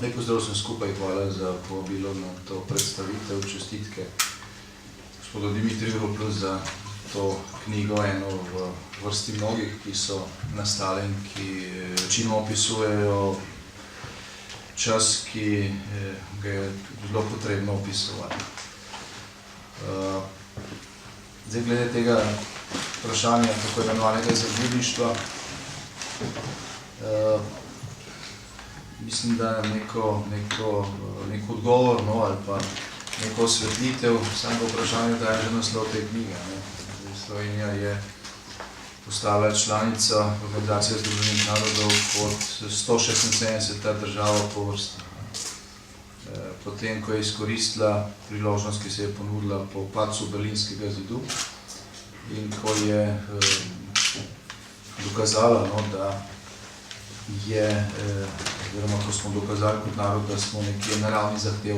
Lep pozdrav vsem skupaj, hvala za povabilo na to predstavitev, čestitke gospodu Dimitriju Ruplu za to knjigo, eno v vrsti mnogih, ki so nastale in ki večinoma opisujejo čas, ki ga je zelo potrebno opisovati. Zdaj, glede tega vprašanja tako imenovanega izogibništva, mislim, da nek odgovor ali pa neko osvetlitev samega vprašanja daje že naslov te knjige. Slovenija je postala članica Organizacije združenih narodov kot 176. država po vrsti. Potem, ko je izkoristila priložnost, ki se je ponudila po padcu Berlinskega zidu in ko je dokazala, da je, oziroma ko smo dokazali kot narod, da smo nekje na ravni zahtev,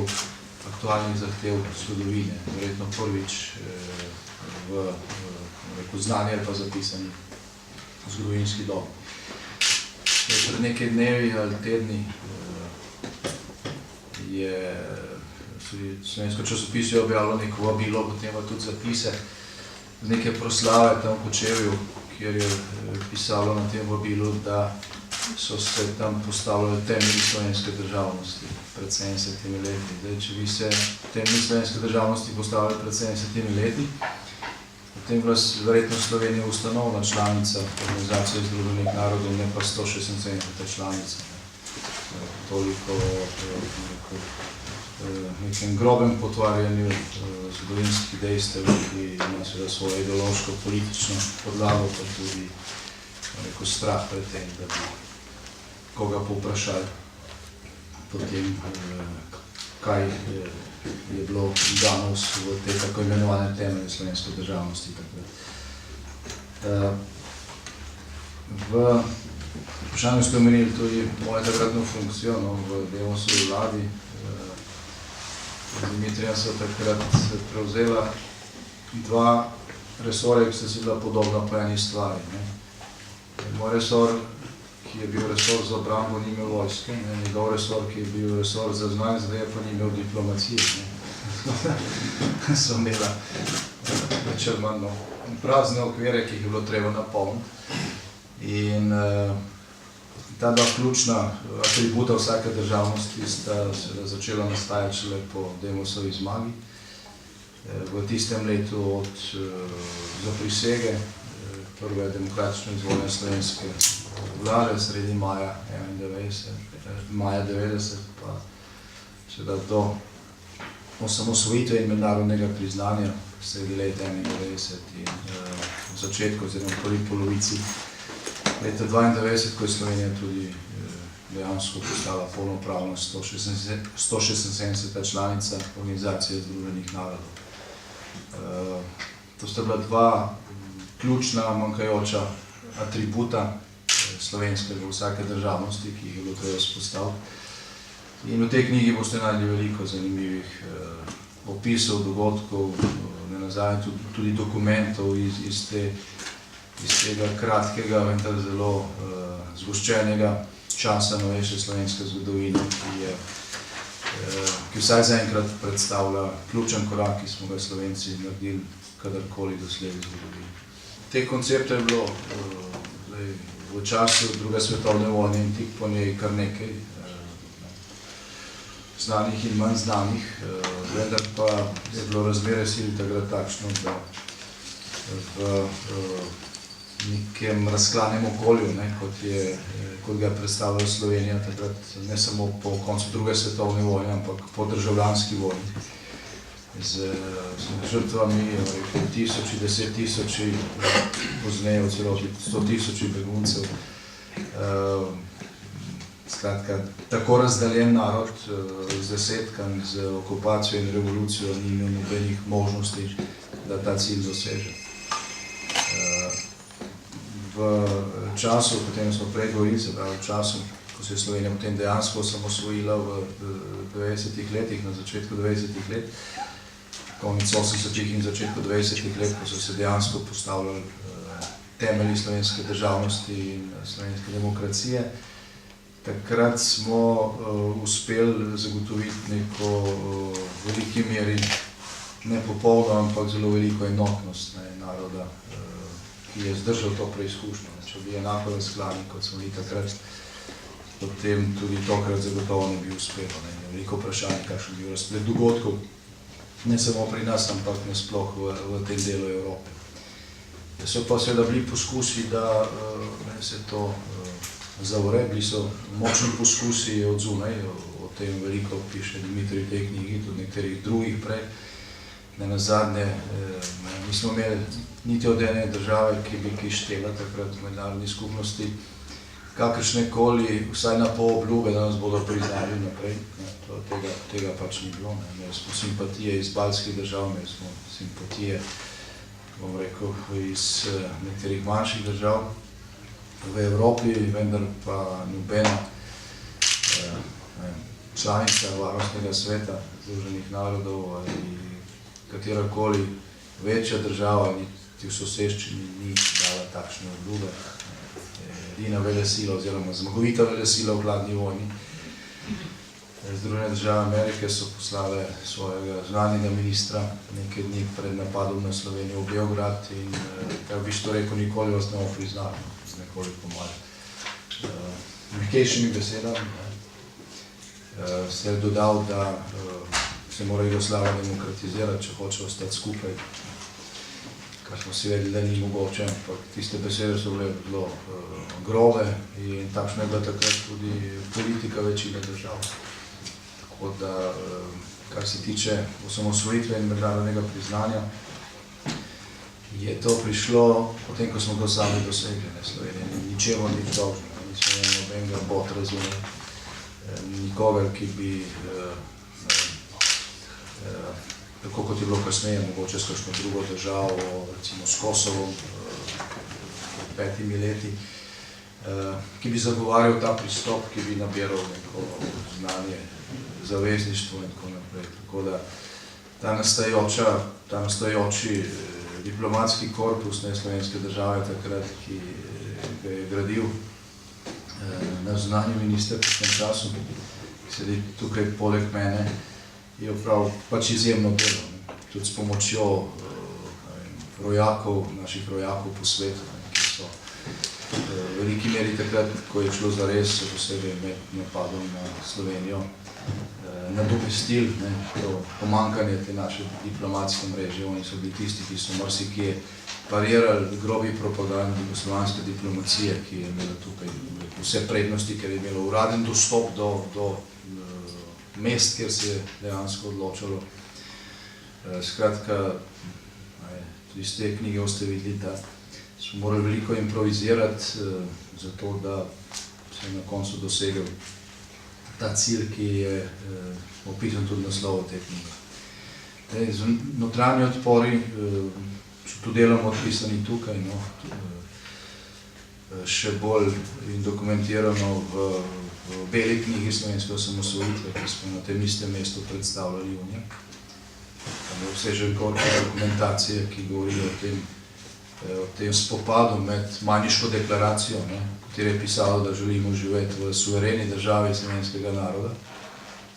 aktualnih zahtev zgodovine, verjetno prvič v znanju ali pa zapisani zgodovinski dobi. Pred nekaj dnevi ali tedni je tudi slovensko časopis objavilo neko vabilo, potem pa tudi zapise z neke proslave tam v Kočevju, kjer je pisalo na tem vabilu, da so se tam postavljali temelji slovenske državnosti pred 70 leti. Zdaj, če bi se temelji slovenske državnosti postavljali pred 70 leti, potem bila verjetno Slovenija ustanovna članica Organizacije združenih narodov, ne pa 176. članica. Toliko nekem grobem potvarjanju zgodovinskih dejstev, ki ima seveda svojo ideološko, politično podlago, pa tudi strah pred tem, da bi koga povprašali potem, kaj je bilo danes v te tako imenovane temelje slovenske državnosti. V vprašanju ste omenili tudi mojo takratno funkcijo v Demosovi vladi. Dimitrija so takrat prevzela dva resorja, ki sta si bila podobna po eni stvari. Moj resor, ki je bil resor za obrambo, ni imel vojske, njegov resor, ki je bil resor za zunanje zadeve, pa ni imel diplomacije. So imela črmano prazne okvire, ki jih je bilo treba napolniti. In ta dva ključna atributa vsake državnosti sta se začela nastajati šele po Demosovi zmagi. V tistem letu od zaprisege prve demokratično izvoljene slovenske vlade sredi maja 90, pa seveda do osamosvojitve in mednarodnega priznanja sredi leta 91 in v začetku, oziroma v prvi polovici leta 92, ko je Slovenija tudi dejansko postala polnopravna 176. članica Organizacije združenih narodov. To sta bila dva ključna, manjkajoča atributa slovenske v vsake državnosti, ki jih je bilo treba vzpostaviti. In v tej knjigi boste najdli veliko zanimivih opisov, dogodkov, nenazadnje tudi dokumentov iz tega kratkega, vendar zelo zgoščenega časa novejše slovenske zgodovine, ki vsaj zaenkrat predstavlja ključen korak, ki smo ga Slovenci naredili kadarkoli doslej v zgodovini. Te koncepte je bilo v času druge svetovne vojne in tik po njej kar nekaj znanih in manj znanih, vendar pa je bilo razmere sil takrat takšno, da v nekem razklanem okolju, kot ga je predstavljala Slovenija takrat, ne samo po koncu druge svetovne vojne, ampak po državljanski vojni, z žrtvami, tisoči, 10 tisoči, pozneje v celoti 100 tisoči beguncev. Skratka, tako razdaljen narod, zdesetkan z okupacijo in revolucijo, ni imel nobenih možnosti, da ta cilj doseže. V času, o katerem smo prej govorili, se pravi v času, ko se je Slovenija potem dejansko osamosvojila v 90-ih letih, na začetku 90-ih let, konec 80-ih in začetku 20-ih let, ko so se dejansko postavljali temelji slovenske državnosti in slovenske demokracije, takrat smo uspeli zagotoviti neko veliki meri, ne popolno, ampak zelo veliko enotnost naroda, ki je zdržal to preizkušnjo. Če bi enako razklani, kot smo bili takrat, potem tudi tokrat zagotovo ne bi uspelo. Veliko vprašanje, kakšen bi bil razplet dogodkov, ne samo pri nas, ampak nasploh v tem delu Evrope. So pa seveda bili poskusi, da se to zavre, bili so močni poskusi od zunaj, o tem veliko piše Dimitrij v tej knjigi, tudi nekaterih drugih prej. Nenazadnje nismo imeli niti od ene države, ki bi ki štela takrat v mednarodni skupnosti, kakršnekoli, vsaj na pol obljube, da nas bodo priznali naprej. Tega pač ni bilo. Imeli smo simpatije iz baltskih držav, imeli smo simpatije, bom rekel, iz nekaterih manjših držav v Evropi, vendar pa nobena članica Varnostnega sveta Združenih narodov ali katerakoli večja država, niti v soseščini ni dala takšne obljube. Edina velesila oziroma zmagovita velesila v hladni vojni. Združene države Amerike so poslale svojega zunanjega ministra nekaj dni pred napadom na Slovenijo v Beograd in kako bi to rekel, nikoli vas ne bomo priznali, z nekoliko malo mehkejšimi besedami. Se je dodal, da se mora Jugoslavija demokratizirati, če hoče ostati skupaj, kar smo si vedeli, da ni mogoče, ampak tiste besede so bile zelo grobe in takšna je bila takrat tudi politika večine držav. Tako da, kar se tiče osamosvojitve in mednarodnega priznanja, je to prišlo potem, ko smo to sami dosegli. Slovenija ničemu ni dolžna, nismo imeli nobenega bot razumeli, nikogar, ki bi tako kot je bilo kasneje, mogoče s kakšno drugo državo, recimo s Kosovom, pred 5 leti, ki bi zagovarjal ta pristop, ki bi nabiral neko znanje, zavezništvo in tako naprej. Tako da ta nastajajoči diplomatski korpus slovenske države takrat, ki ga je gradil naš zunanji minister v tem času, ki sedi tukaj poleg mene, je opravil pač izjemno delo, tudi s pomočjo naših rojakov po svetu, ki so v veliki meri takrat, ko je šlo zares, posebej med napadom na Slovenijo, nadomestili to pomanjkanje te naše diplomatske mreže. Oni so bili tisti, ki so marsikje parirali grobi propagandi jugoslovanske diplomacije, ki je imela tukaj vse prednosti, ker je imela uraden dostop do mest, kjer se je dejansko odločalo. Skratka, tudi iz te knjige boste videli, da smo morali veliko improvizirati, zato da se je na koncu dosegel ta cilj, ki je opisan tudi naslov te knjige. Notranji odpori so tudi deloma odpisani tukaj, še bolj dokumentirano v beli knjigi slovenske osamosvojitve, ki smo na tem istem mestu predstavljali junija. Tam je obsežen korpus dokumentacije, ki govori o tem spopadu med Majniško deklaracijo, v kateri je pisalo, da želimo živeti v suvereni državi slovenskega naroda,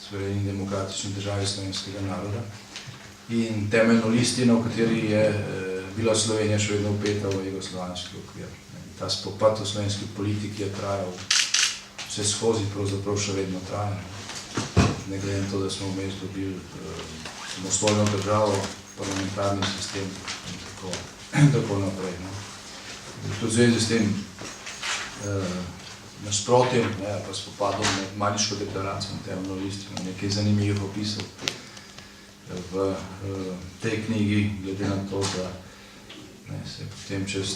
suvereni demokratični državi slovenskega naroda, in temeljno listino, v kateri je bila Slovenija še vedno vpeta v jugoslovanski okvir. Ta spopad v slovenski politiki je trajal vse skozi, pravzaprav še vedno traja. Ne glede na to, da smo vmes dobili samostojno državo, parlamentarni sistem in tako naprej. Tudi v zvezi s tem nasprotjem, pa spopadom med Majniško deklaracijo in temeljno listino, nekaj zanimivih opisov v tej knjigi, glede na to, da se potem čez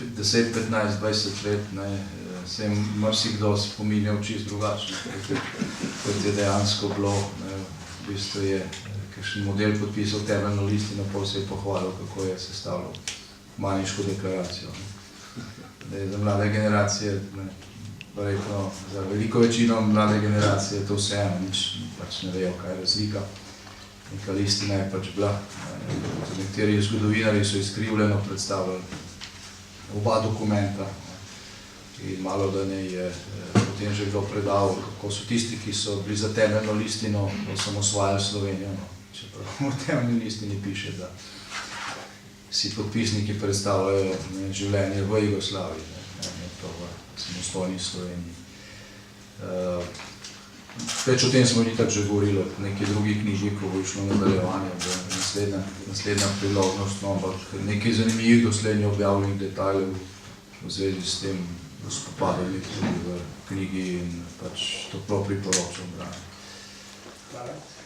10, 15, 20 let se je marsikdo spominjal čisto drugačno, kot je dejansko bilo. V bistvu je kakšen model podpisal temeljno listino, pa se je pohvalil, kako je sestavljal Majniško deklaracijo. Za mlade generacije, verjetno za veliko večino mlade generacije je to vseeno, nič pač ne vejo, kaj je razlika. Neka listina je pač bila. Nekateri zgodovinarji so izkrivljeno predstavljali oba dokumenta in malo da ne je potem že kdo predal, kako so tisti, ki so bili za temeljno listino osamosvajali Slovenijo. No. Čeprav v temeljni listini piše, da vsi podpisniki predstavljajo življenje v Jugoslaviji, ne to v samostojni Sloveniji. Več o tem smo itak že govorili, neki drugi knjigi, ko bo išlo nadaljevanje, naslednja priložnost, no, ampak nekaj zanimivih doslej objavljenih detajlov v zvezi s tem spopadom tudi v knjigi in pač toplo priporočam branje. Hvala.